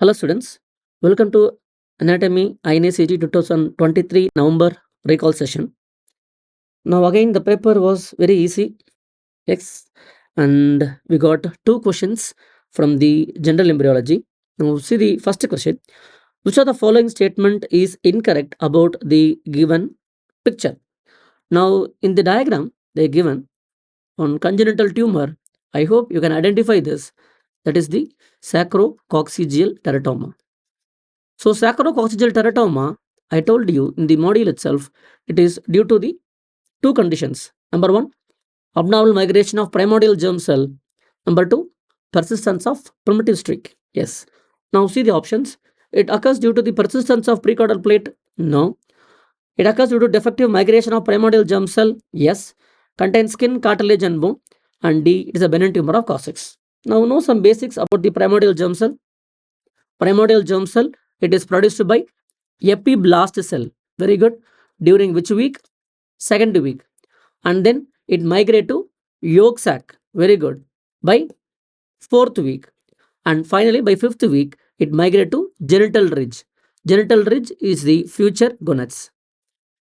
Hello students, welcome to Anatomy INI-CET 2023 November recall session. Now again the paper was very easy, yes, and we got two questions from the general embryology. Now see the first question. Which of the following statement is incorrect about the given picture? Now in the diagram they are given on congenital tumor. I hope you can identify this. That is the sacrococcygeal teratoma. So sacrococcygeal teratoma, I told you in the module itself, it is due to the two conditions. Number one, abnormal migration of primordial germ cell. Number two, persistence of primitive streak. Yes. Now see the options. It occurs due to the persistence of precaudal plate. No. It occurs due to defective migration of primordial germ cell. Yes. Contains skin, cartilage and bone. And D, it is a benign tumor of coccyx. Now know some basics about the primordial germ cell. Primordial germ cell, it is produced by epiblast cell. Very good. During which week? Second week. And then it migrate to yolk sac. Very good. By fourth week. And finally by fifth week, it migrate to genital ridge. Genital ridge is the future gonads.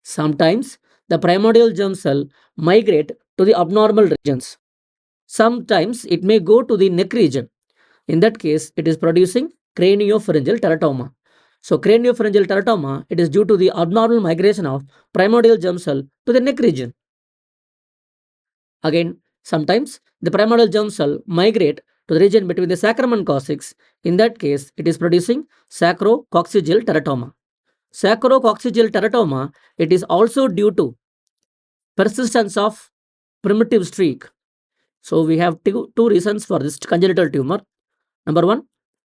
Sometimes the primordial germ cell migrate to the abnormal regions. Sometimes it may go to the neck region. In that case, it is producing craniopharyngeal teratoma. So craniopharyngeal teratoma, it is due to the abnormal migration of primordial germ cell to the neck region. Again, sometimes the primordial germ cell migrate to the region between the sacrum and coccyx. In that case, it is producing sacrococcygeal teratoma. Sacrococcygeal teratoma, it is also due to persistence of primitive streak. So we have two reasons for this congenital tumor. Number one,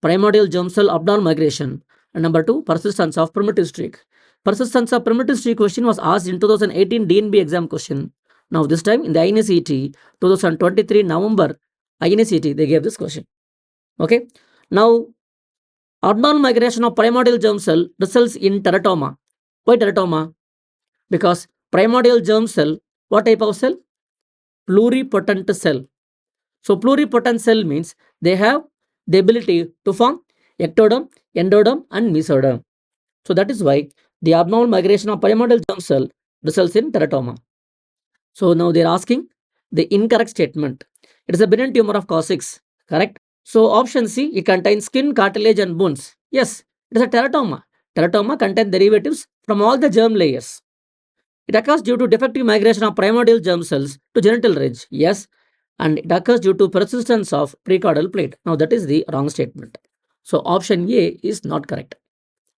primordial germ cell abnormal migration, and number two, persistence of primitive streak. Persistence of primitive streak question was asked in 2018 DNB exam question. Now this time in the INI-CET 2023 November INI-CET they gave this question. Okay. Now abnormal migration of primordial germ cell results in teratoma. Why teratoma? Because primordial germ cell, what type of cell? Pluripotent cell. So pluripotent cell means they have the ability to form ectoderm, endoderm and mesoderm. So that is why the abnormal migration of primordial germ cell results in teratoma. So now they are asking the incorrect statement. It is a benign tumor of coccyx, correct? So option C, it contains skin, cartilage and bones. Yes, it is a teratoma. Teratoma contains derivatives from all the germ layers. It occurs due to defective migration of primordial germ cells to genital ridge. Yes, and it occurs due to persistence of precaudal plate. Now that is the wrong statement. So option A is not correct.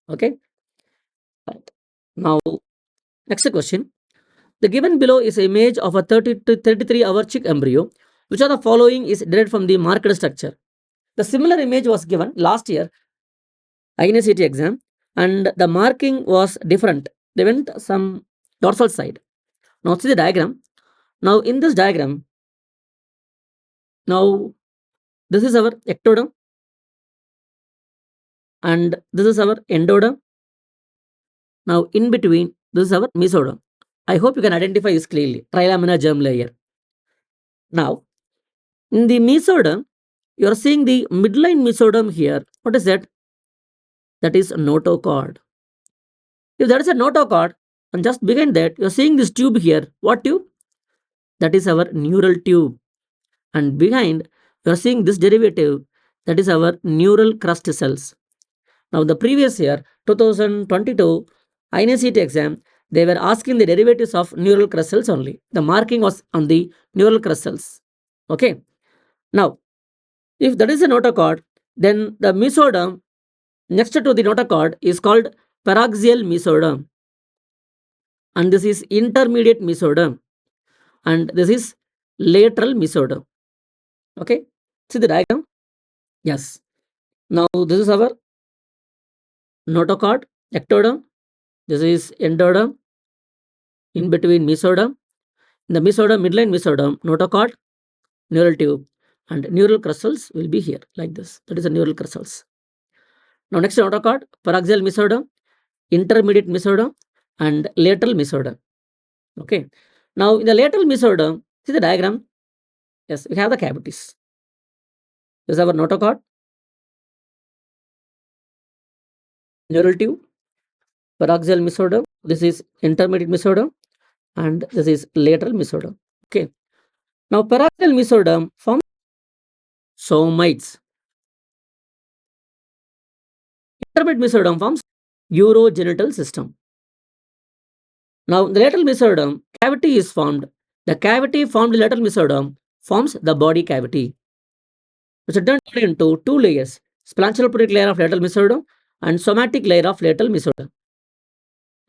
Okay. Right. Now next question. The given below is an image of a 30 to 33 hour chick embryo. Which of the following is derived from the marked structure? The similar image was given last year INI-CET exam and the marking was different. They went some dorsal side. Now see the diagram. Now in this diagram, now this is our ectoderm and this is our endoderm. Now in between, this is our mesoderm. I hope you can identify this clearly. Trilaminar germ layer. Now in the mesoderm, you are seeing the midline mesoderm here. What is that? That is notochord. If that is a notochord, and just behind that, you are seeing this tube here. What tube? That is our neural tube. And behind, you are seeing this derivative. That is our neural crust cells. Now the previous year, 2022, INI-CET exam, they were asking the derivatives of neural crust cells only. The marking was on the neural crust cells. Okay. Now, if that is a notochord, then the mesoderm next to the notochord is called paraxial mesoderm. And this is intermediate mesoderm. And this is lateral mesoderm. Okay. See the diagram? Yes. Now this is our notochord, ectoderm. This is endoderm. In between mesoderm. In the mesoderm, midline mesoderm, notochord, neural tube, and neural crystals will be here like this. That is the neural crystals. Now next notochord, paraxial mesoderm, intermediate mesoderm, and lateral mesoderm. Okay. Now in the lateral mesoderm, see the diagram. Yes, we have the cavities. This is our notochord. neural tube, paraxial mesoderm, this is intermediate mesoderm, and this is lateral mesoderm. Okay. Now paraxial mesoderm forms somites. Intermediate mesoderm forms urogenital system. Now the lateral mesoderm cavity is formed. The cavity formed in the lateral mesoderm forms the body cavity, which are turned into two layers: splanchnoportic layer of lateral mesoderm and somatic layer of lateral mesoderm.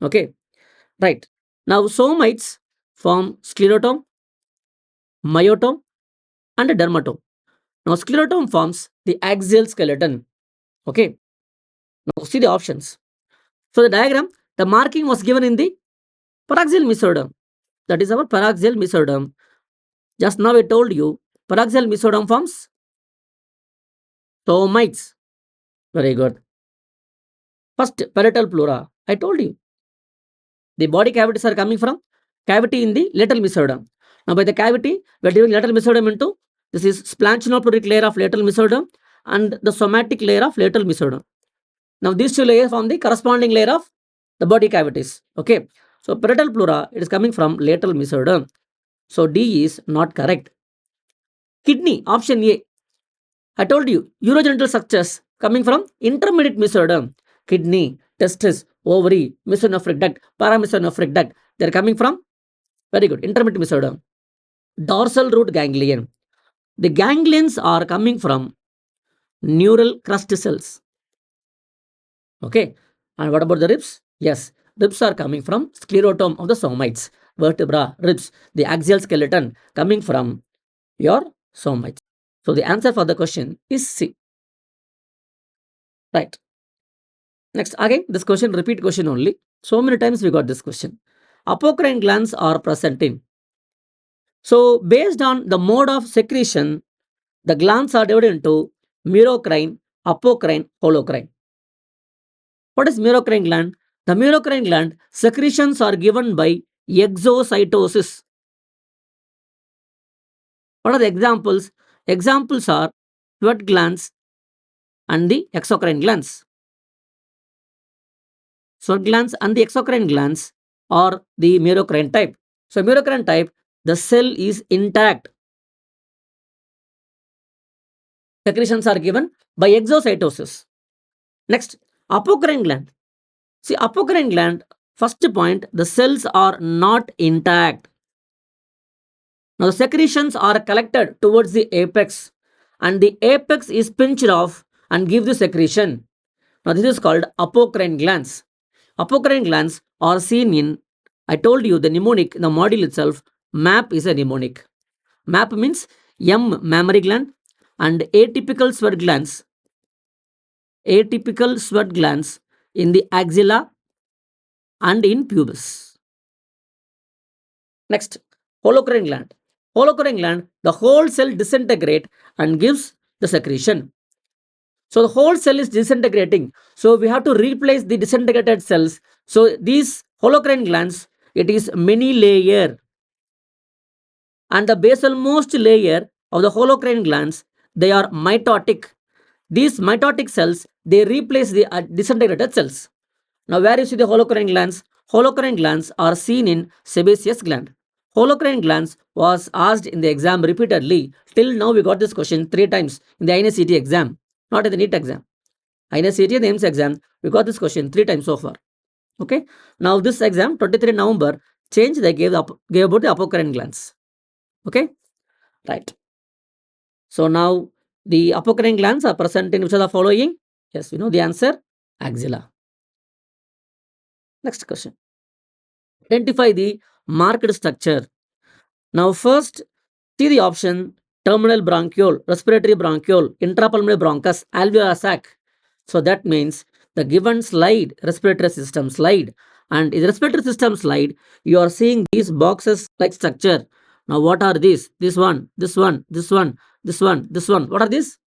Okay, right. Now somites form sclerotome, myotome, and a dermatome. Now sclerotome forms the axial skeleton. Okay. Now see the options. So the diagram, the marking was given in the paraxial mesoderm. That is our paraxial mesoderm. Just now I told you paraxial mesoderm forms somites. Very good. First, parietal pleura. I told you the body cavities are coming from cavity in the lateral mesoderm. Now by the cavity, we are dividing lateral mesoderm into this is splanchnoportic layer of lateral mesoderm and the somatic layer of lateral mesoderm. Now these two layers form the corresponding layer of the body cavities. Okay. So parietal pleura, it is coming from lateral mesoderm. So D is not correct. Kidney, option A. I told you, urogenital structures coming from intermediate mesoderm. Kidney, testis, ovary, mesonephric duct, paramesonephric duct. They are coming from, very good, intermediate mesoderm. Dorsal root ganglion. The ganglions are coming from neural crust cells. Okay. And what about the ribs? Yes, ribs are coming from sclerotome of the somites. Vertebra, ribs, the axial skeleton coming from your somites. So the answer for the question is C. Right. Next, again, this question, repeat question only. So many times we got this question. Apocrine glands are present in. So based on the mode of secretion, the glands are divided into merocrine, apocrine, holocrine. What is merocrine gland? The merocrine gland secretions are given by exocytosis. What are the examples? Examples are sweat glands and the exocrine glands. Sweat glands and the exocrine glands are the merocrine type. So merocrine type, the cell is intact. Secretions are given by exocytosis. Next, apocrine gland. See, apocrine gland, first point, the cells are not intact. Now the secretions are collected towards the apex and the apex is pinched off and give the secretion. Now this is called apocrine glands. Apocrine glands are seen in, I told you the mnemonic, the module itself, MAP is a mnemonic. MAP means M mammary gland and atypical sweat glands. Atypical sweat glands in the axilla and in pubis. Next, holocrine gland. Holocrine gland, the whole cell disintegrate and gives the secretion. So the whole cell is disintegrating. So we have to replace the disintegrated cells. So these holocrine glands, it is many layer. And the basalmost layer of the holocrine glands, they are mitotic. These mitotic cells, they replace the disintegrated cells. Now where you see the holocrine glands? Holocrine glands are seen in sebaceous gland. Holocrine glands was asked in the exam repeatedly. Till now we got this question 3 times in the INI-CET exam, not in the NEET exam. INI-CET and the AIIMS exam, we got this question 3 times so far. Okay. Now this exam, 23 November, change they gave about the apocrine glands. Okay. Right. So now the apocrine glands are present in which of the following? Yes, we know the answer, axilla. Next question. Identify the marked structure. Now first, see the option terminal bronchiole, respiratory bronchiole, intrapulmonary bronchus, alveolar sac. So that means the given slide, respiratory system slide, and in the respiratory system slide, you are seeing these boxes like structure. Now what are these? This one, this one, this one, this one, this one. What are these?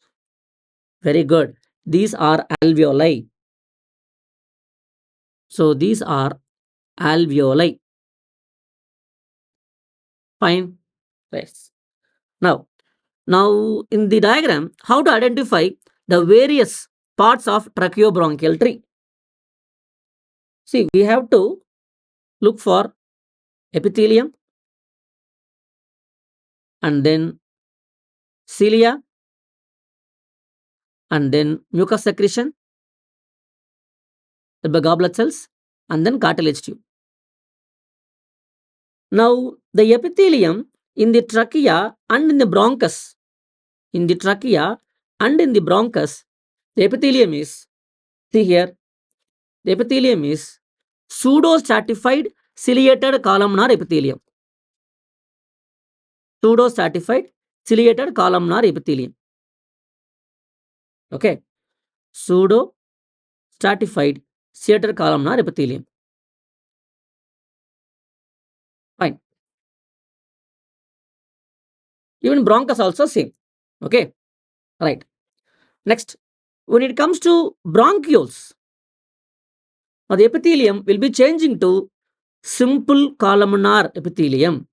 Very good. These are alveoli. So these are alveoli. Fine. Yes. Now in the diagram, how to identify the various parts of tracheobronchial tree? See, we have to look for epithelium and then cilia and then mucus secretion, the goblet cells, and then cartilage tube. Now, the epithelium in the trachea and in the bronchus, in the trachea and in the bronchus, the epithelium is, see here, the epithelium is pseudostratified ciliated columnar epithelium. Pseudostratified ciliated columnar epithelium. Okay. Pseudo-stratified ciliated columnar epithelium. Fine. Even bronchus also same. Okay. Right. Next, when it comes to bronchioles, now the epithelium will be changing to simple columnar epithelium.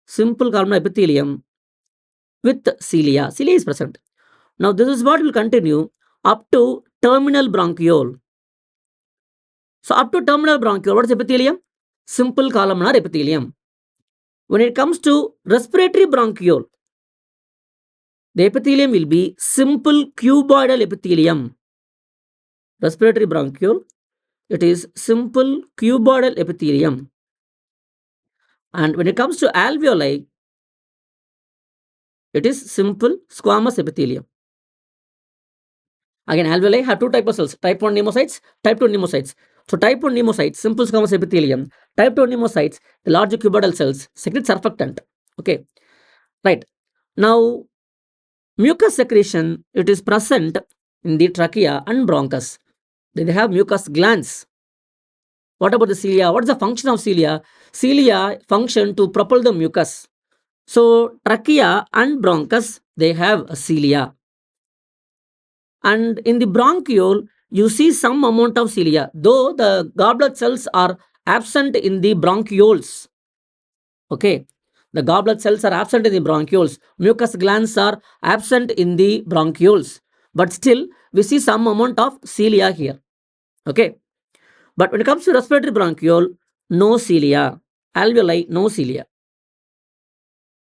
Simple columnar epithelium with cilia. Cilia is present. Now this is what will continue up to terminal bronchiole. So up to terminal bronchiole, what is epithelium? Simple columnar epithelium. When it comes to respiratory bronchiole, the epithelium will be simple cuboidal epithelium. Respiratory bronchiole, it is simple cuboidal epithelium. And when it comes to alveoli, it is simple squamous epithelium. Again, alveoli have two types of cells, type 1 pneumocytes, type 2 pneumocytes. So type 1 pneumocytes, simple squamous epithelium. Type 2 pneumocytes, the large cuboidal cells, secrete surfactant. Okay, right. Now, mucus secretion, it is present in the trachea and bronchus. Then they have mucus glands. What about the cilia? What is the function of cilia? Cilia function to propel the mucus. So trachea and bronchus, they have a cilia. And in the bronchiole, you see some amount of cilia, though the goblet cells are absent in the bronchioles. Okay, the goblet cells are absent in the bronchioles. Mucus glands are absent in the bronchioles. But still, we see some amount of cilia here. Okay, but when it comes to respiratory bronchiole, no cilia. Alveoli, no cilia.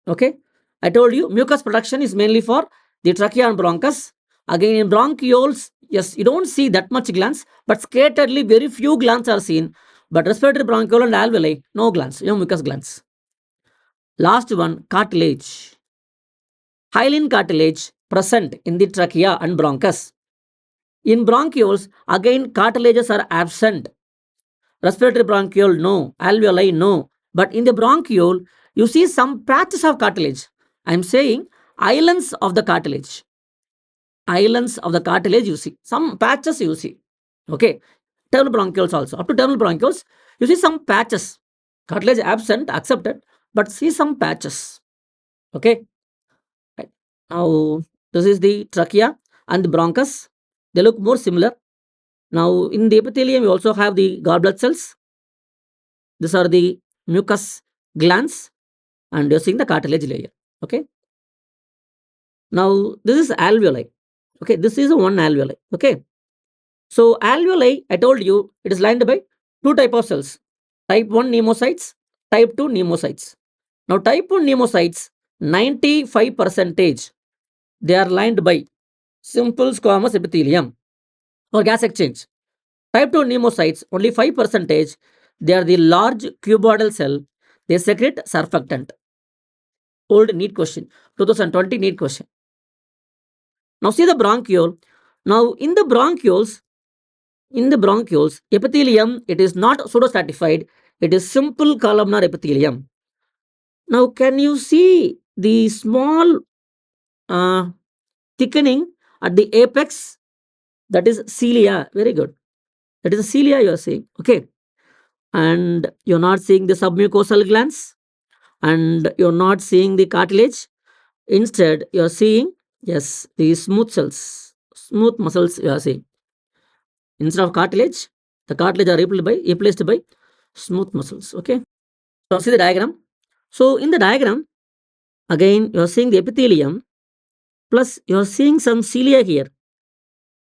Okay, I told you mucus production is mainly for the trachea and bronchus. Again, in bronchioles, yes, you don't see that much glands, but scatteredly very few glands are seen. But respiratory bronchiole and alveoli, no glands, no mucus glands. Last one, cartilage. Hyaline cartilage present in the trachea and bronchus. In bronchioles, again cartilages are absent. Respiratory bronchiole, no. Alveoli, no. But in the bronchiole, you see some patches of cartilage. I am saying islands of the cartilage. Islands of the cartilage you see. Some patches you see. Okay. Terminal bronchioles also. Up to terminal bronchioles, you see some patches. Cartilage absent, accepted, but see some patches. Okay. Right. Now, this is the trachea and the bronchus. They look more similar. Now, in the epithelium, you also have the gallbladder cells. These are the mucus glands, and you're seeing the cartilage layer. Okay. Now, this is alveoli. Okay, this is one alveoli. Okay. So, alveoli, I told you, it is lined by two type of cells. Type 1 pneumocytes, type 2 pneumocytes. Now, type 1 pneumocytes, 95% they are lined by simple squamous epithelium or gas exchange. Type 2 pneumocytes, only 5%, they are the large cuboidal cell. They secrete surfactant. Old NEET question, 2020 NEET question. Now see the bronchiole. Now in the bronchioles, epithelium, it is not pseudostratified, it is simple columnar epithelium. Now can you see the small thickening at the apex? That is cilia. Very good. That is the cilia you are seeing. Okay. And you're not seeing the submucosal glands, and you're not seeing the cartilage. Instead, you're seeing, yes, the smooth cells, smooth muscles you are seeing. Instead of cartilage, the cartilage are replaced by smooth muscles. Okay. So see the diagram. So in the diagram, again, you're seeing the epithelium, plus you're seeing some cilia here.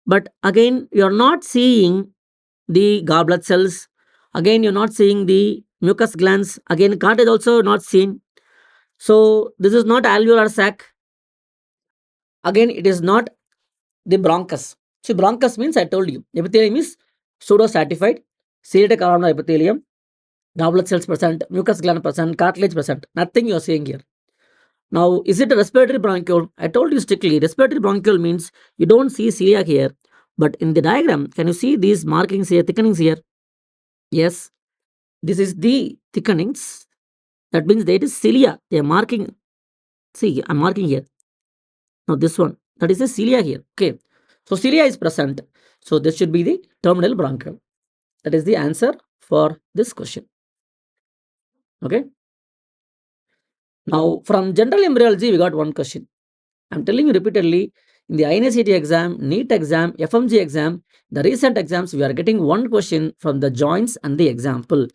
But again, you're not seeing the gallbladder cells. Again, you're not seeing the mucus glands. Again, cart is also not seen. So this is not alveolar sac. Again, it is not the bronchus. See, bronchus means I told you, epithelium is pseudo-stratified, ciliated columnar epithelium, goblet cells present, mucus gland present, cartilage present. Nothing you are seeing here. Now, is it a respiratory bronchiole? I told you strictly, respiratory bronchiole means you don't see cilia here, but in the diagram, can you see these markings here, thickenings here? Yes, this is the thickenings. That means there is cilia. They are marking. See, I'm marking here. Now this one, that is the cilia here. Okay, so cilia is present. So this should be the terminal bronchiole. That is the answer for this question. Okay. Now from general embryology, we got one question. I'm telling you repeatedly, in the INI-CET exam, NEET exam, FMG exam, the recent exams, we are getting one question from the joints and the example.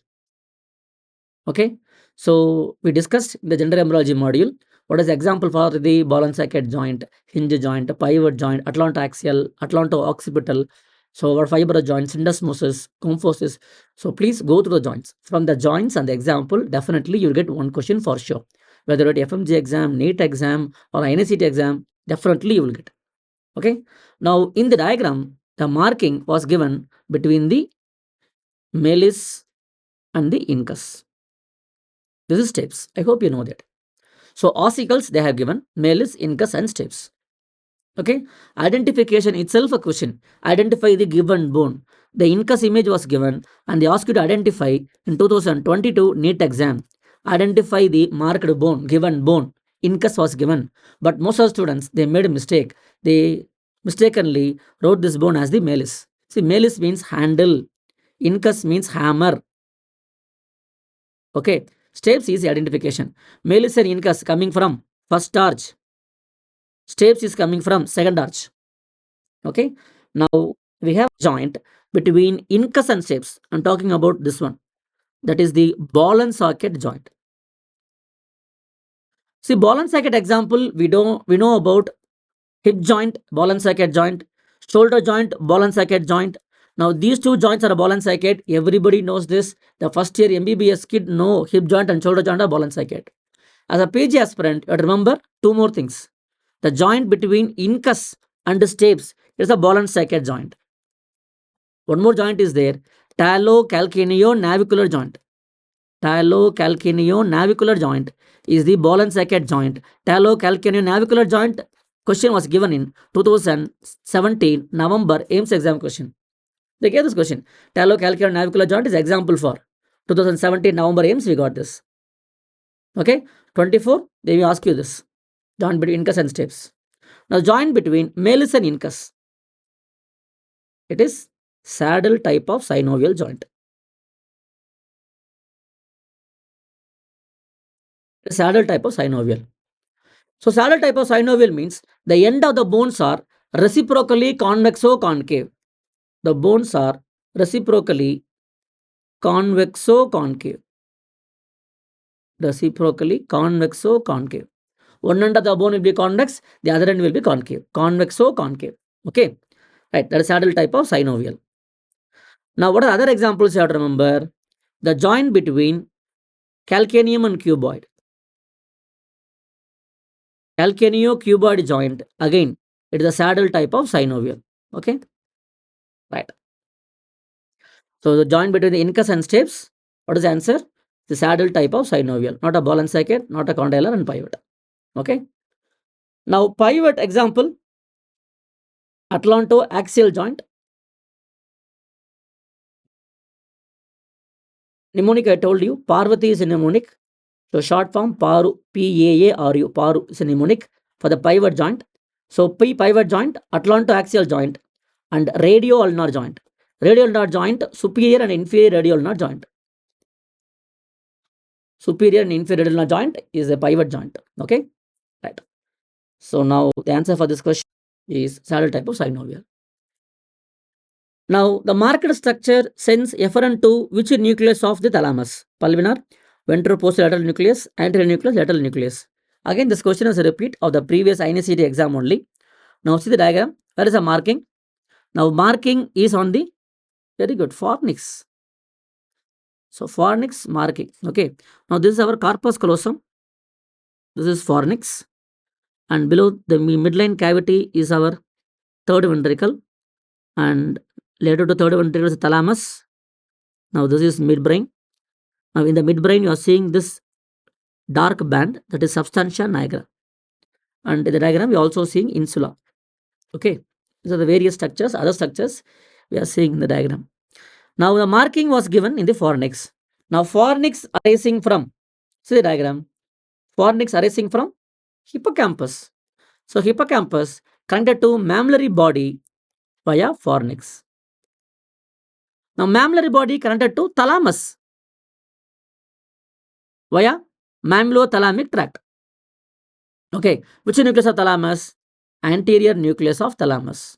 Okay. So we discussed in the general embryology module. What is the example for the ball and socket joint, hinge joint, pivot joint, atlantoaxial, atlanto-occipital, so our fiber joints, syndesmosis, comphosis. So please go through the joints. From the joints and the example, definitely you'll get one question for sure. Whether at FMG exam, NEET exam, or INI-CET exam, definitely you will get. Okay. Now in the diagram, the marking was given between the malis and the incus. This is stapes. I hope you know that. So ossicles they have given, malis, incus, and stapes. Okay, identification itself a question. Identify the given bone. The incus image was given and they asked you to identify in 2022 NEET exam. Identify the marked bone, given bone. Incus was given. But most of the students, they made a mistake. They mistakenly wrote this bone as the malis. See, malis means handle. Incus means hammer. Okay, stapes is the identification. Malis and incus coming from first arch. Stapes is coming from second arch. Okay, now we have joint between incus and stapes. I'm talking about this one. That is the ball and socket joint. See, ball and socket example, we know about hip joint, ball and socket joint, shoulder joint, ball and socket joint. Now these two joints are a ball and socket. Everybody knows this. The first year MBBS kid know hip joint and shoulder joint are ball and socket. As a PG aspirant, you have to remember two more things. The joint between incus and stapes is a ball and socket joint. One more joint is there, talocalcaneonavicular joint. Talocalcaneonavicular joint is the ball and socket joint. Talocalcaneonavicular joint question was given in 2017 November AIMS exam question. They gave this question. Talocalcaneonavicular joint is example for 2017 November AIMS. We got this. Okay, 24 they will ask you this. Joint between incus and stapes. Now joint between malis and incus. It is saddle type of synovial joint. Saddle type of synovial. So saddle type of synovial means the end of the bones are reciprocally convexo-concave. The bones are reciprocally convexo-concave. Reciprocally convexo-concave. One end of the bone will be convex, the other end will be concave. Convexo-concave. Okay. Right. That is saddle type of synovial. Now, what are other examples you have to remember? The joint between calcaneum and cuboid. Calcaneo-cuboid joint. Again, it is a saddle type of synovial. Okay. Right. So the joint between the incus and stapes, what is the answer? The saddle type of synovial, not a ball and socket, not a condylar and pivot. Okay. Now pivot example, atlanto-axial joint. Mnemonic I told you, Parvati is a mnemonic. So short form Paru, P-A-A-R-U, Paru is a mnemonic for the pivot joint. So P pivot joint, atlanto-axial joint, and radio-ulnar joint. Radio-ulnar joint, superior and inferior radio-ulnar joint. Superior and inferior ulnar joint is a pivot joint. Okay, right. So now the answer for this question is saddle type of synovial. Now the marked structure sends efferent to which nucleus of the thalamus? Pulvinar, ventroposterolateral nucleus, anterior nucleus, lateral nucleus. Again, this question is a repeat of the previous INI-CET exam only. Now see the diagram. Where is the marking? Now marking is on the Very good. Fornix. So fornix marking. Okay. Now this is our corpus callosum. This is fornix. And below the midline cavity is our third ventricle. And later to third ventricle is thalamus. Now this is midbrain. Now in the midbrain you are seeing this dark band, that is substantia nigra. And in the diagram you are also seeing insula. Okay. These are the various structures, other structures we are seeing in the diagram. Now the marking was given in the fornix. Now fornix arising from, see the diagram, fornix arising from hippocampus. So hippocampus connected to mammillary body via fornix. Now mammillary body connected to thalamus via mammillothalamic tract. Okay, which nucleus of thalamus? Anterior nucleus of thalamus.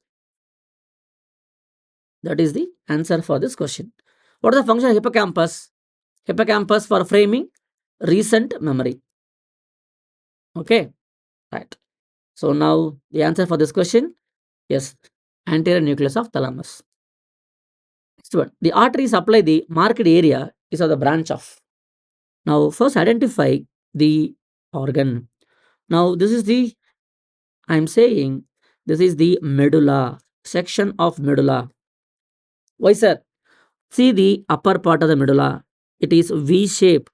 That is the answer for this question. What is the function of hippocampus? Hippocampus for framing recent memory. Okay, right. So now the answer for this question, yes, anterior nucleus of thalamus. Next one, the artery supply the marked area is of the branch of. Now first identify the organ. Now this is the, I am saying this is the medulla, section of medulla. Why sir? See the upper part of the medulla. It is V shape.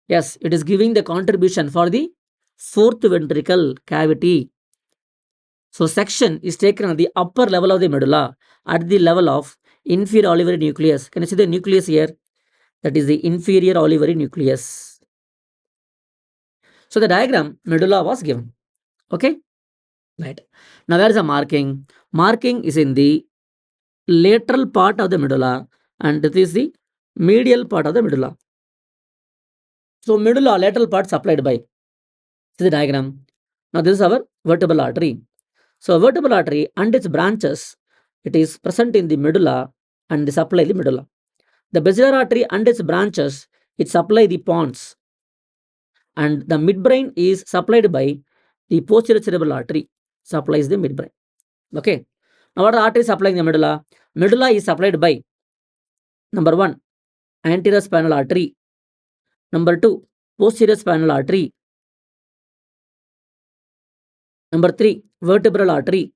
Yes, it is giving the contribution for the fourth ventricle cavity. So section is taken at the upper level of the medulla at the level of inferior olivary nucleus. Can you see the nucleus here? That is the inferior olivary nucleus. So the diagram medulla was given. Okay, right. Now there is a marking. Marking is in the lateral part of the medulla, and this is the medial part of the medulla. So medulla lateral part supplied by, see the diagram. Now this is our vertebral artery. So vertebral artery and its branches, it is present in the medulla and they supply the medulla. The basilar artery and its branches, it supply the pons, and the midbrain is supplied by the posterior cerebral artery, supplies the midbrain. Okay. Now what are the arteries supplying the medulla? Medulla is supplied by number 1, anterior spinal artery. Number 2, posterior spinal artery. Number 3, vertebral artery.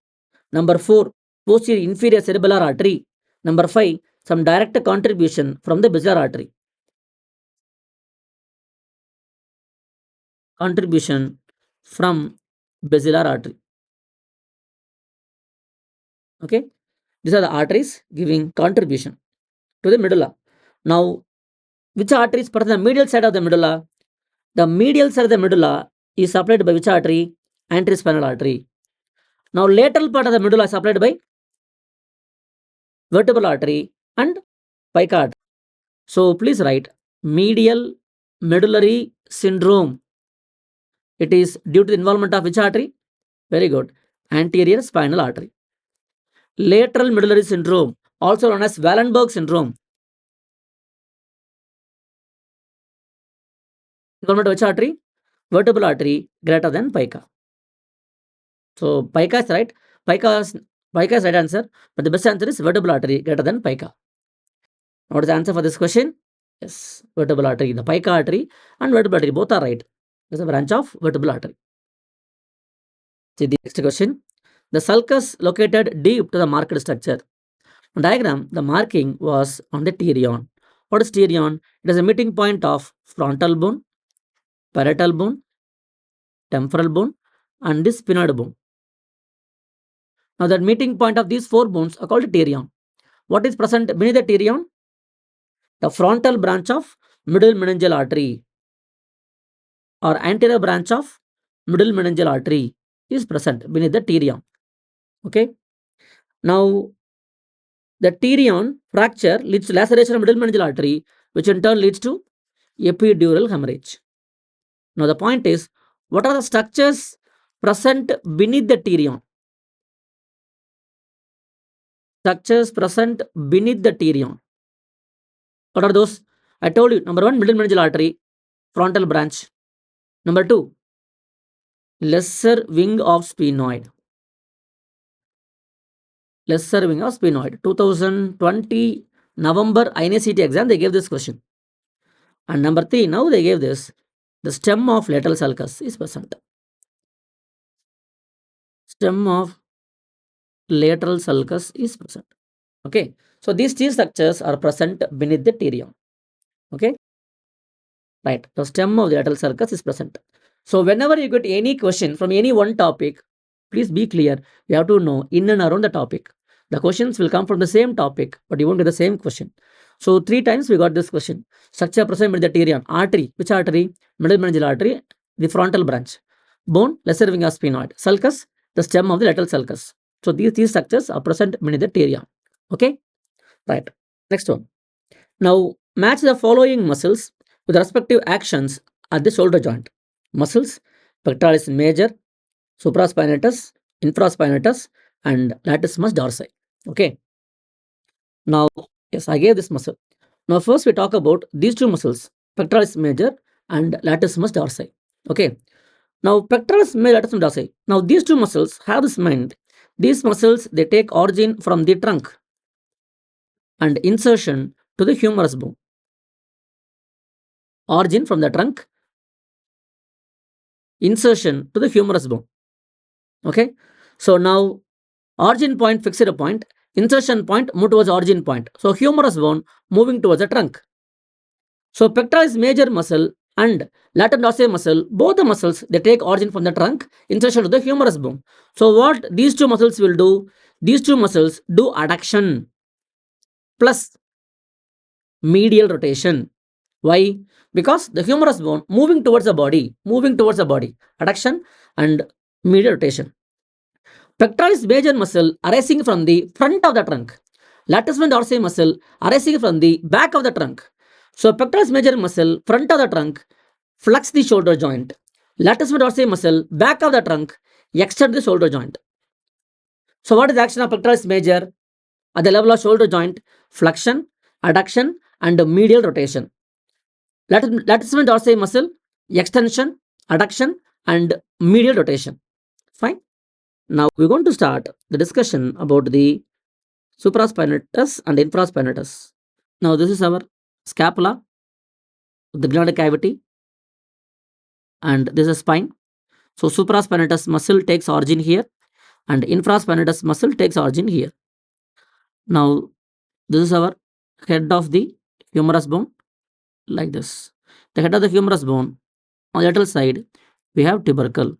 Number 4, posterior inferior cerebellar artery. Number 5, some direct contribution from the basilar artery. Contribution from basilar artery. Okay, these are the arteries giving contribution to the medulla. Now, which artery is part of the medial side of the medulla? The medial side of the medulla is supplied by which artery? Anterior spinal artery. Now, lateral part of the medulla is supplied by vertebral artery and pica artery. So, please write medial medullary syndrome. It is due to the involvement of which artery? Very good. Anterior spinal artery. Lateral medullary syndrome, also known as Wallenberg syndrome. Involvement of which artery? Vertebral artery greater than pica. So pica is right. Pica is right answer, but the best answer is vertebral artery greater than pica. What is the answer for this question? Yes, vertebral artery. The pica artery and vertebral artery both are right. This is a branch of vertebral artery. See the next question. The sulcus located deep to the marked structure. On diagram, the marking was on the pterion. What is pterion? It is a meeting point of frontal bone, parietal bone, temporal bone, and the sphenoid bone. Now, the meeting point of these 4 bones are called pterion. What is present beneath the pterion? The frontal branch of middle meningeal artery or anterior branch of middle meningeal artery is present beneath the pterion. Okay. Now, the pterion fracture leads to laceration of middle meningeal artery, which in turn leads to epidural hemorrhage. Now, the point is, what are the structures present beneath the pterion? Structures present beneath the pterion. What are those? I told you, number 1, middle meningeal artery, frontal branch. Number 2, lesser wing of sphenoid. lesser wing of sphenoid. 2020 November INI-CET exam, they gave this question. And number 3, now they gave this. The stem of lateral sulcus is present. Stem of lateral sulcus is present. Okay. So these three structures are present beneath the terium. Okay. Right. The stem of the lateral sulcus is present. So whenever you get any question from any one topic, please be clear. You have to know in and around the topic. The questions will come from the same topic, but you won't get the same question. So 3 times we got this question. Structure present beneath the terium. Artery. Which artery? Middle meningeal artery. The frontal branch. Bone. Lesser wing of sphenoid. Sulcus. The stem of the lateral sulcus. So these three structures are present beneath the terium. Okay. Right. Next one. Now match the following muscles with respective actions at the shoulder joint. Muscles, pectoralis major, supraspinatus, infraspinatus, and latissimus dorsi. Okay. Now, yes, I gave this muscle. Now, first we talk about these two muscles, pectoralis major and latissimus dorsi. Okay. Now, pectoralis major, latissimus dorsi. Now, these two muscles have this mind. These muscles, they take origin from the trunk and insertion to the humerus bone. Origin from the trunk, insertion to the humerus bone. Okay. So now origin point, fixed point, insertion point, move towards origin point. So humerus bone moving towards the trunk. So pectoralis major muscle and latissimus dorsi muscle, both the muscles, they take origin from the trunk, insertion to the humerus bone. So what these two muscles will do? These two muscles do adduction plus medial rotation. Why? Because the humerus bone moving towards the body, adduction and medial rotation. Pectoralis major muscle arising from the front of the trunk. Latissimus dorsi muscle arising from the back of the trunk. So pectoralis major muscle, front of the trunk, flex the shoulder joint. Latissimus dorsi muscle, back of the trunk, extend the shoulder joint. So what is the action of pectoralis major? At the level of shoulder joint, flexion, adduction, and medial rotation. Latissimus dorsi muscle, extension, adduction, and medial rotation. Fine. Now we're going to start the discussion about the supraspinatus and infraspinatus. Now this is our scapula, the gland cavity, and this is spine. So supraspinatus muscle takes origin here and infraspinatus muscle takes origin here. Now this is our head of the humerus bone, like this. The head of the humerus bone, on the lateral side, we have tubercle.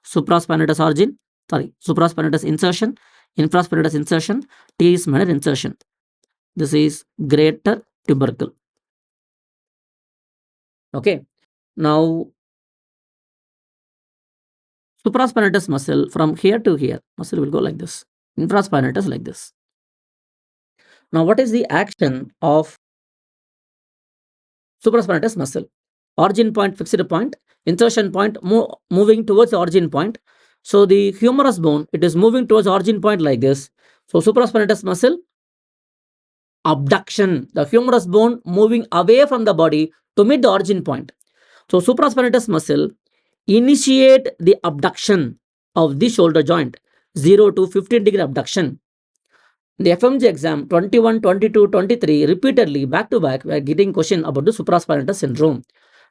Supraspinatus origin, supraspinatus insertion, infraspinatus insertion, teres minor insertion. This is greater tubercle. Okay. Now, supraspinatus muscle from here to here, muscle will go like this. Infraspinatus like this. Now, what is the action of supraspinatus muscle? Origin point, fixed point, insertion point, moving towards the origin point. So the humerus bone, it is moving towards origin point like this. So supraspinatus muscle, abduction. The humerus bone moving away from the body to meet the origin point. So supraspinatus muscle initiate the abduction of the shoulder joint, 0 to 15-degree abduction. In the FMG exam 21, 22, 23, repeatedly back to back, we are getting question about the supraspinatus syndrome.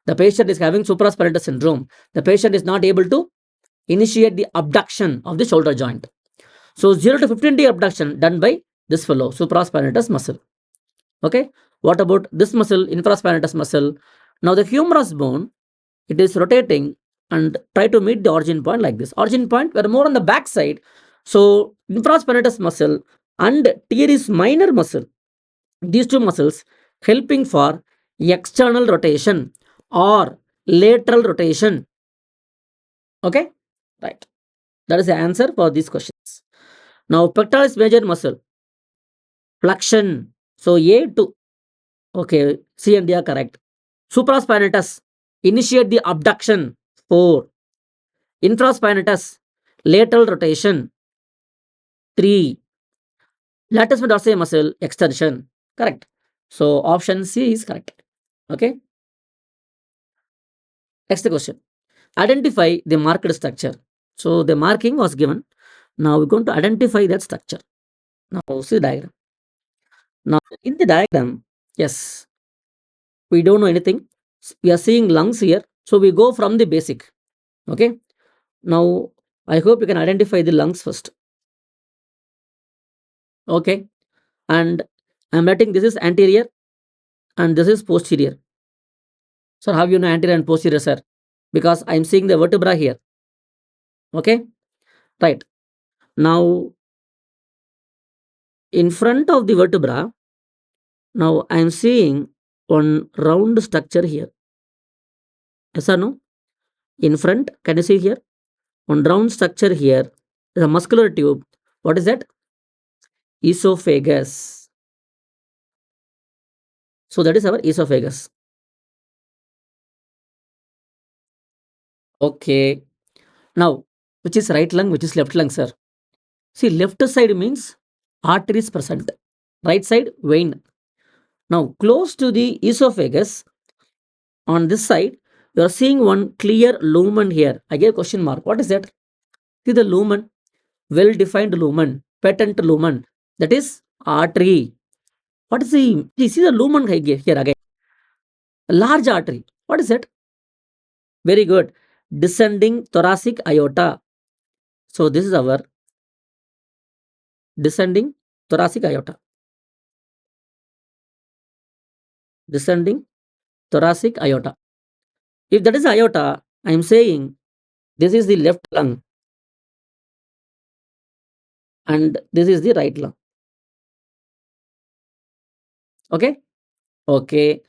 The patient is having supraspinatus syndrome. The patient is not able to initiate the abduction of the shoulder joint. So 0 to 15-degree abduction done by this fellow, supraspinatus muscle. Okay. What about this muscle, infraspinatus muscle? Now the humerus bone, it is rotating and try to meet the origin point like this. Origin point, we are more on the back side. So infraspinatus muscle and teres minor muscle, these two muscles helping for external rotation or lateral rotation. Okay, right. That is the answer for these questions. Now pectoralis major muscle, flexion. So A2, okay, C and D are correct. Supraspinatus, initiate the abduction, 4. Infraspinatus, lateral rotation, 3. Latissimus dorsi muscle, extension, correct. So option C is correct. Okay. Next question. Identify the marked structure. So the marking was given. Now we're going to identify that structure. Now see the diagram. Now in the diagram, yes, we don't know anything. We are seeing lungs here. So we go from the basic. Okay. Now I hope you can identify the lungs first. Okay. And I'm writing this is anterior and this is posterior. So how you know anterior and posterior, sir? Because I'm seeing the vertebra here. Okay. Right. Now in front of the vertebra, now I'm seeing one round structure here. Yes or no? In front, can you see here? One round structure here is a muscular tube. What is that? Esophagus. So that is our esophagus. Okay. Now, which is right lung, which is left lung, sir? See, left side means artery is present. Right side, vein. Now, close to the esophagus, on this side, you are seeing one clear lumen here. I gave question mark. What is that? See the lumen, well-defined lumen, patent lumen. That is artery. What is the? See the lumen here again. A large artery. What is it? Very good. Descending thoracic aorta. So this is our descending thoracic aorta. Descending thoracic aorta. If that is aorta, I am saying this is the left lung and this is the right lung. Okay. Okay.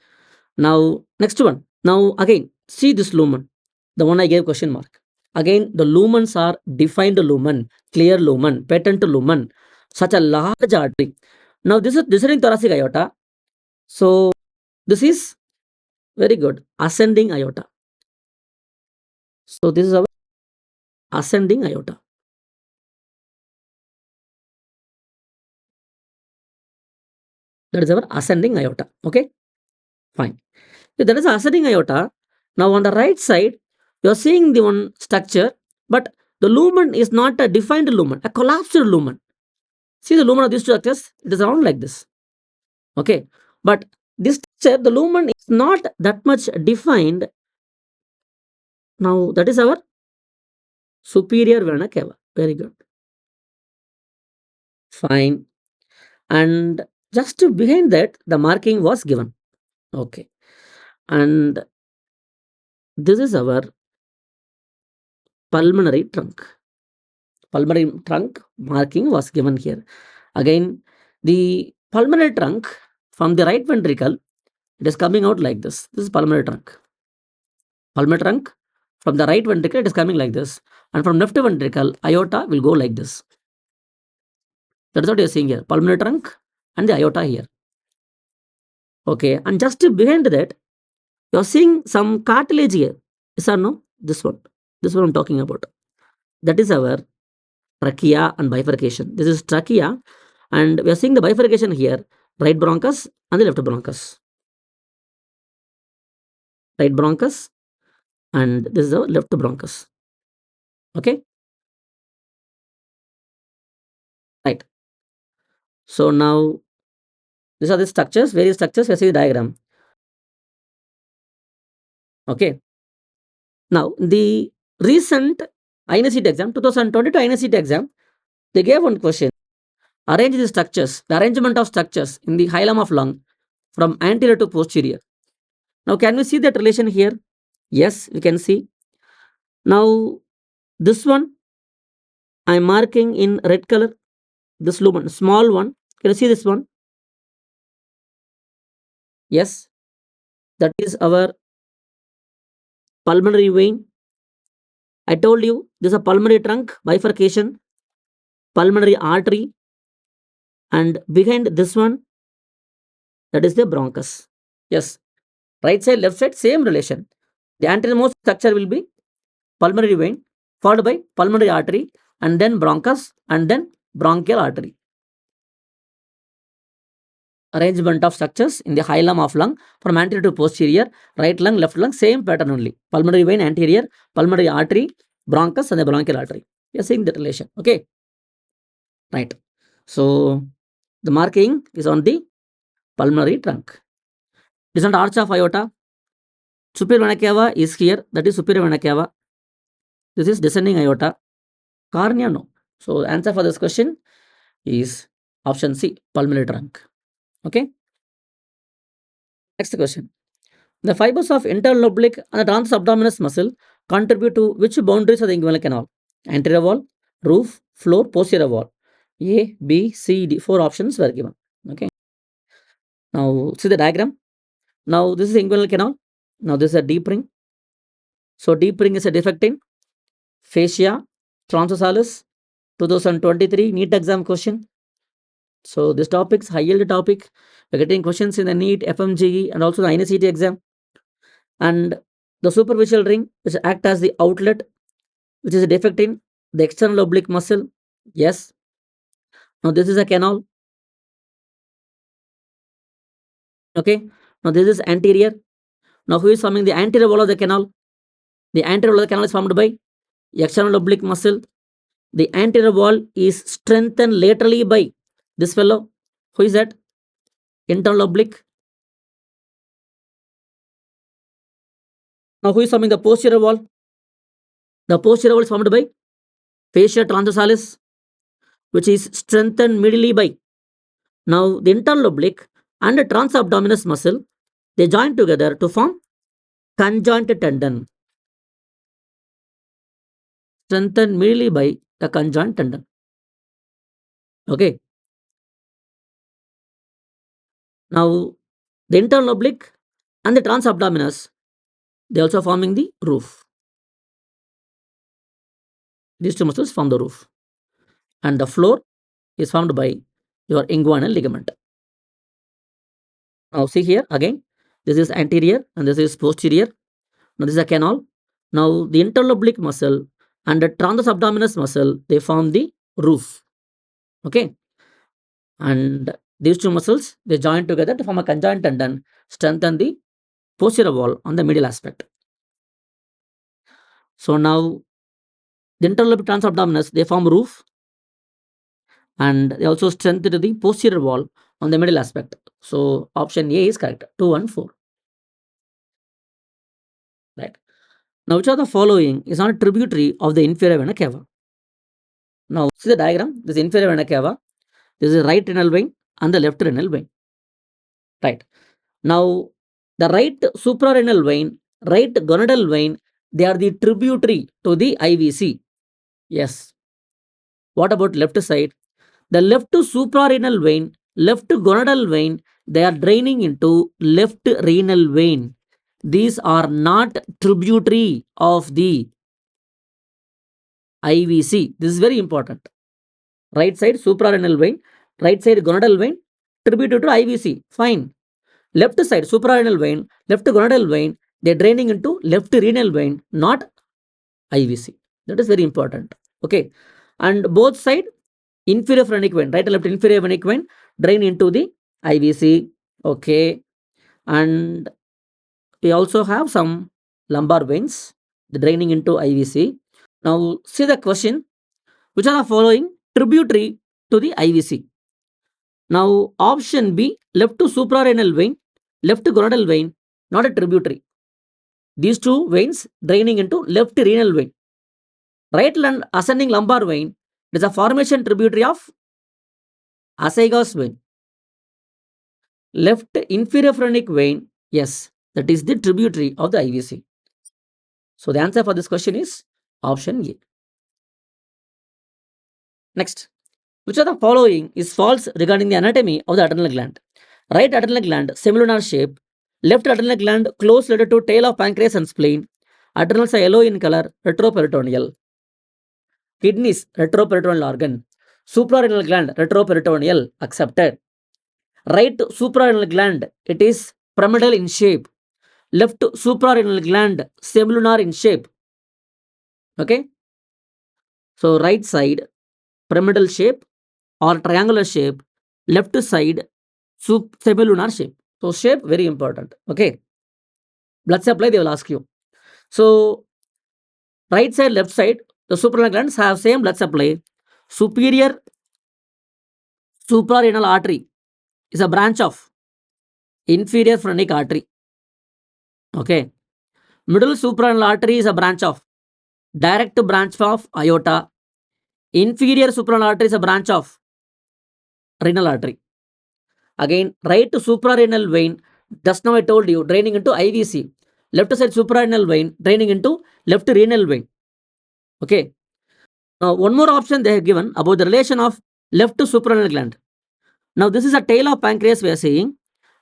Now next one. Now again see this lumen. The one I gave question mark. Again the lumens are defined lumen, clear lumen, patent lumen, such a large artery. Now this is descending thoracic aorta. So this is very good ascending aorta. So this is our ascending aorta. That is our ascending aorta. Okay, fine. If that is ascending aorta. Now on the right side, you are seeing the one structure, but the lumen is not a defined lumen, a collapsed lumen. See the lumen of these two structures, it is around like this. Okay, but this structure, the lumen is not that much defined. Now that is our superior vena cava. Very good. Fine. And just behind that, the marking was given. Okay. And this is our pulmonary trunk. Pulmonary trunk marking was given here. Again, the pulmonary trunk from the right ventricle, it is coming out like this. This is pulmonary trunk. Pulmonary trunk from the right ventricle, it is coming like this. And from left ventricle, aorta will go like this. That is what you are seeing here. Pulmonary trunk and the aorta here. Okay. And just behind that, you are seeing some cartilage here. Yes or no? This one. This one I'm talking about. That is our trachea and bifurcation. This is trachea, and we are seeing the bifurcation here, right bronchus and the left bronchus. Right bronchus and this is our left bronchus. Okay. Right. So now these are the structures, various structures. We see the diagram. Okay. Now the recent INI-CET exam, 2022 INI-CET exam, they gave one question. Arrange the structures, the arrangement of structures in the hilum of lung from anterior to posterior. Now can we see that relation here? Yes, we can see. Now this one I am marking in red color. This lumen, small one. Can you see this one? Yes, that is our pulmonary vein. I told you this is a pulmonary trunk bifurcation, pulmonary artery, and behind this one, that is the bronchus. Yes, right side, left side, same relation. The anteriormost structure will be pulmonary vein, followed by pulmonary artery, and then bronchus, and then bronchial artery. Arrangement of structures in the hilum of lung from anterior to posterior, right lung, left lung, same pattern only. Pulmonary vein anterior, pulmonary artery, bronchus and the bronchial artery. You are seeing that relation. Okay. Right. So the marking is on the pulmonary trunk. It is not arch of aorta. Superior vena cava is here, that is superior vena cava. This is descending aorta. Cornea, no. So the answer for this question is option C, pulmonary trunk. Okay. Next question. The fibers of internal oblique and the trans abdominis muscle contribute to which boundaries of the inguinal canal? Anterior wall, roof, floor, posterior wall. A, B, C, D. 4 options were given. Okay. Now see the diagram. Now this is inguinal canal. Now this is a deep ring. So deep ring is a defect in fascia transversalis. 2023 NEET exam question. So this topic is high yield topic. We're getting questions in the NEET, FMGE, and also the INI-CET exam. And the superficial ring, which act as the outlet, which is a defect in the external oblique muscle. Yes. Now this is a canal. Okay. Now this is anterior. Now who is forming the anterior wall of the canal? The anterior wall of the canal is formed by external oblique muscle. The anterior wall is strengthened laterally by this fellow. Who is that? Internal oblique. Now who is forming the posterior wall? The posterior wall is formed by fascia transversalis, which is strengthened medially by. Now the internal oblique and the trans abdominis muscle, they join together to form conjoint tendon, strengthened medially by the conjoint tendon. Okay. Now the internal oblique and the trans abdominis, they also forming the roof. These two muscles form the roof. And the floor is formed by your inguinal ligament. Now see here again, this is anterior and this is posterior. Now this is a canal. Now the internal oblique muscle and the transverse abdominis muscle, they form the roof. Okay. And these two muscles, they join together to form a conjoint tendon, strengthen the posterior wall on the medial aspect. So now the internal oblique transverse abdominis, they form roof and they also strengthen the posterior wall on the middle aspect. So option A is correct, 2 and 4. Right. Now which of the following is not a tributary of the inferior vena cava? Now see the diagram. This is inferior vena cava. This is right renal vein and the left renal vein. Right. Now the right suprarenal vein, right gonadal vein, they are the tributary to the IVC. Yes. What about left side? The left suprarenal vein, left gonadal vein, they are draining into left renal vein. These are not tributary of the IVC. This is very important. Right side suprarenal vein, right side gonadal vein, tributary to IVC. Fine. Left side suprarenal vein, left gonadal vein, they are draining into left renal vein, not IVC. That is very important. Okay. And both side inferior phrenic vein, right and left inferior phrenic vein, drain into the IVC. Okay. And we also have some lumbar veins, the draining into IVC. Now see the question, which are the following tributary to the IVC? Now option B, left suprarenal vein, left gonadal vein, not a tributary. These two veins draining into left renal vein. Right ascending lumbar vein is a formation tributary of Ascaygas vein. Left inferior phrenic vein, yes, that is the tributary of the IVC. So the answer for this question is option A. Next, which of the following is false regarding the anatomy of the adrenal gland? Right adrenal gland, semilunar shape. Left adrenal gland, close related to tail of pancreas and spleen. Adrenals are yellow in color, retroperitoneal. Kidneys, retroperitoneal organ. Suprarenal gland, retroperitoneal, accepted. Right suprarenal gland, it is pyramidal in shape. Left suprarenal gland, semilunar in shape. Okay. So right side, pyramidal shape or triangular shape. Left side, semilunar shape. So shape very important. Okay. Blood supply they will ask you. So right side, left side, the suprarenal glands have same blood supply. Superior Suprarenal artery is a branch of inferior phrenic artery. Okay. Middle suprarenal artery is a branch of direct branch of aorta. Inferior suprarenal artery is a branch of renal artery. Again, right suprarenal vein, just now I told you, draining into IVC. Left side suprarenal vein draining into left renal vein. Okay. Now, one more option they have given about the relation of left suprarenal gland. Now, this is a tail of pancreas we are saying.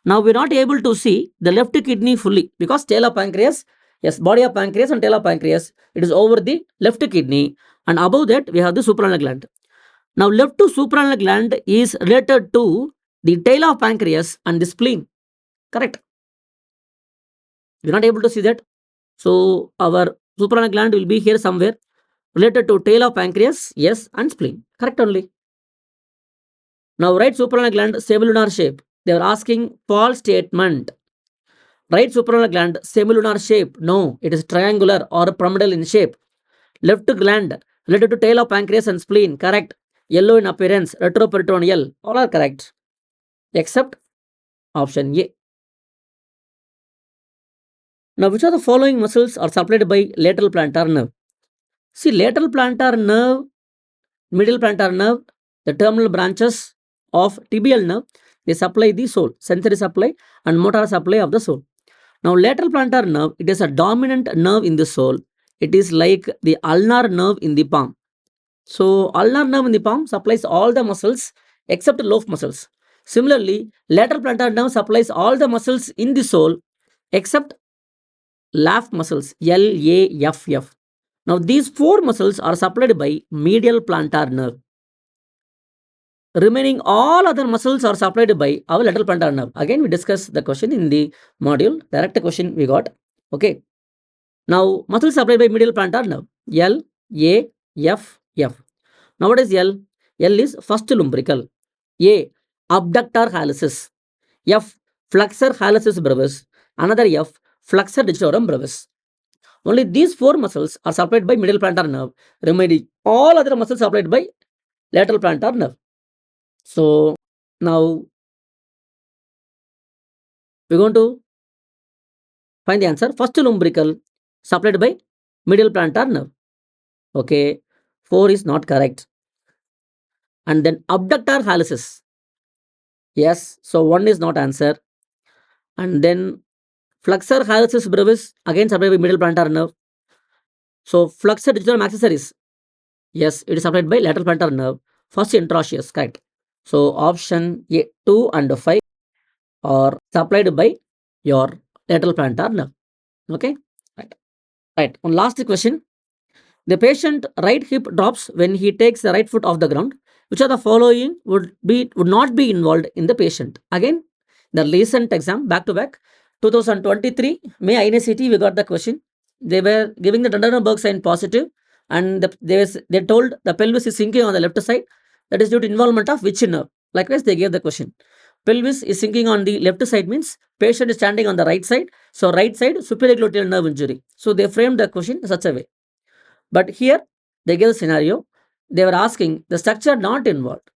Now, we are not able to see the left kidney fully because tail of pancreas, yes, body of pancreas and tail of pancreas, it is over the left kidney, and above that we have the suprarenal gland. Now, left suprarenal gland is related to the tail of pancreas and the spleen. Correct. We are not able to see that. So, our suprarenal gland will be here somewhere related to tail of pancreas, yes, and spleen. Correct only. Now, right suprarenal gland semilunar shape. They are asking false statement. Right suprarenal gland semilunar shape. No, it is triangular or pyramidal in shape. Left gland related to tail of pancreas and spleen. Correct. Yellow in appearance. Retroperitoneal. All are correct. Except option A. Now, which of the following muscles are supplied by lateral plantar nerve? See, lateral plantar nerve, middle plantar nerve, the terminal branches of tibial nerve, they supply the soul, sensory supply and motor supply of the soul. Now, lateral plantar nerve, it is a dominant nerve in the soul. It is like the ulnar nerve in the palm. So, ulnar nerve in the palm supplies all the muscles except loaf muscles. Similarly, lateral plantar nerve supplies all the muscles in the soul except LAF muscles, LAFF. Now, these four muscles are supplied by medial plantar nerve. Remaining all other muscles are supplied by our lateral plantar nerve. Again, we discussed the question in the module. Direct question we got. Okay. Now, muscles supplied by medial plantar nerve. L, A, F, F. Now, what is L? L is first lumbrical. A, abductor hallucis. F, flexor hallucis brevis. Another F, flexor digitorum brevis. Only these four muscles are supplied by medial plantar nerve. Remaining all other muscles supplied by lateral plantar nerve. So, now we're going to find the answer. First lumbrical supplied by medial plantar nerve. Okay, 4 is not correct. And then abductor hallucis. Yes, so 1 is not answer. And then flexor hallucis brevis again supplied by medial plantar nerve. So flexor digitorum accessoris. Yes, it is supplied by lateral plantar nerve. First interosseous, correct. So option A, 2 and 5 are supplied by your lateral plantar nerve. Okay, right. Right. One last question. The patient right hip drops when he takes the right foot off the ground. Which of the following would not be involved in the patient? Again, the recent exam back to back. 2023 May INI-CET we got the question. They were giving the Dunderberg sign positive, and they told the pelvis is sinking on the left side. That is due to involvement of which nerve? Likewise, they gave the question. Pelvis is sinking on the left side means patient is standing on the right side. So right side superior gluteal nerve injury. So they framed the question in such a way. But here they gave a scenario. They were asking the structure not involved.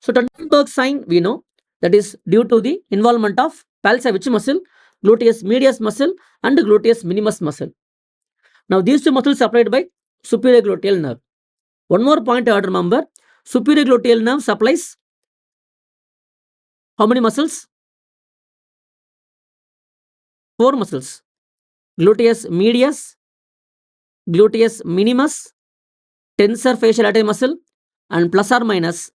So Dunderberg sign we know that is due to the involvement of palsi which muscle? Gluteus medius muscle and gluteus minimus muscle. Now these two muscles supplied by superior gluteal nerve. One more point I have to remember. Superior gluteal nerve supplies how many muscles? 4 muscles. Gluteus medius, gluteus minimus, tensor facial artery muscle, and plus or minus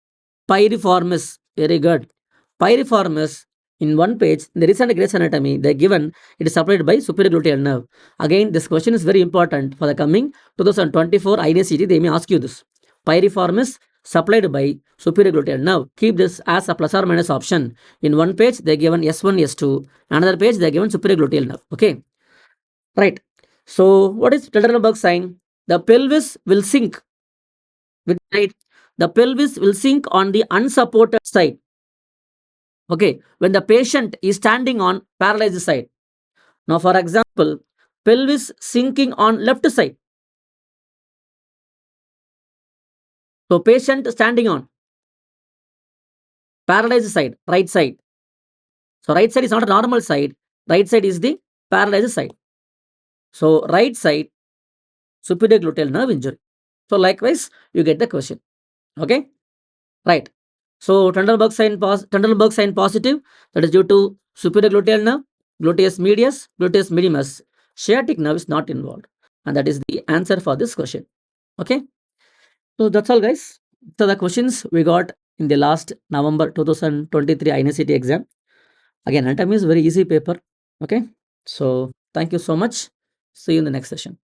piriformis. Very good. Piriformis in one page, in the recent Grey's Anatomy, they given it is supplied by superior gluteal nerve. Again, this question is very important for the coming 2024 INI-CET. They may ask you this. Piriformis supplied by superior gluteal nerve. Keep this as a plus or minus option. In one page, they given S1, S2. Another page, they given superior gluteal nerve. Okay. Right. So, what is Dunderberg sign? The pelvis will sink with right. The pelvis will sink on the unsupported side. Okay, when the patient is standing on paralyzed side. Now, for example, pelvis sinking on left side. So, patient standing on. paralyzed side, right side. So right side is not a normal side. Right side is the paralyzed side. So right side superior gluteal nerve injury. So likewise, you get the question. Okay, right. So Trendelenburg sign positive. That is due to superior gluteal nerve, gluteus medius, gluteus minimus. Sciatic nerve is not involved, and that is the answer for this question. Okay. So that's all, guys. So the questions we got in the last November 2023 INI-CET exam. Again, anatomy is very easy paper. Okay. So thank you so much. See you in the next session.